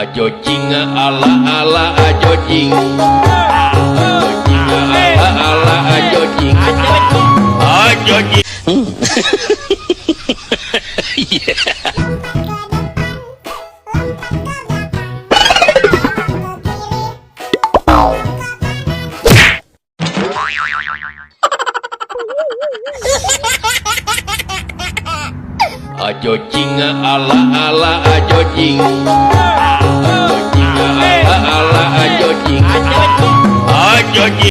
Ajo jing ala ala ajo jing. Ajo jing ala ala ajo jing. Ajo jing. Ajo jing ala ala ajo jing. Ajo jing ala ala ajo jing. Ajo jing.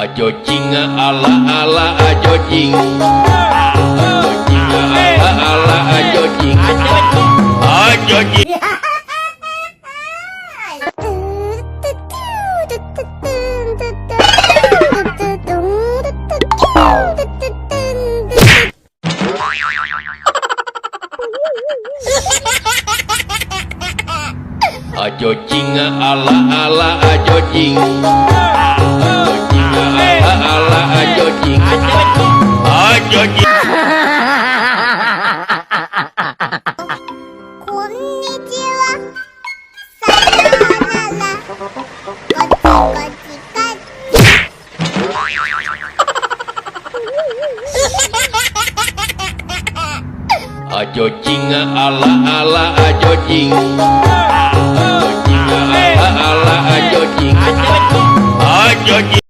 Ajo jing ala ala ajo jing. Ajo jing ala ala ajo jing. Ajo jing. Ajo jing ala ala ajo jing. Ajo jing ala ala ajo jing. Ajo jing. Konnichiwa. Sayonara. Kochi Ajo jing ala ala ajo jing. Ajo jing ala ala ajo jing. Ajo jing.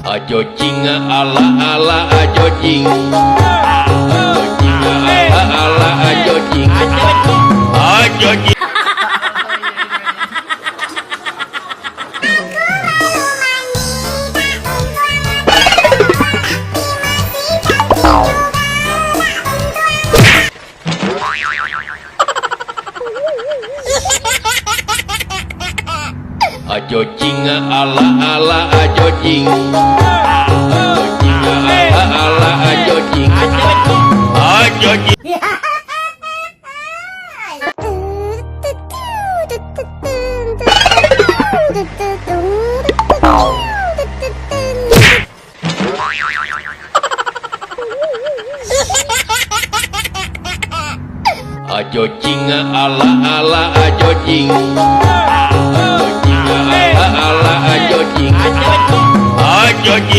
Ajo jing ala ala ajo jing. Ajo jing ala ala ajo jing. Ajo jing. Ajo jing ala ala ajo jing. Ajo jing ala ala ajo jing. Ajo jing. Ajo jing ala ala ajo jing. Ajo jing ala ala ajo jing. Ajo jing.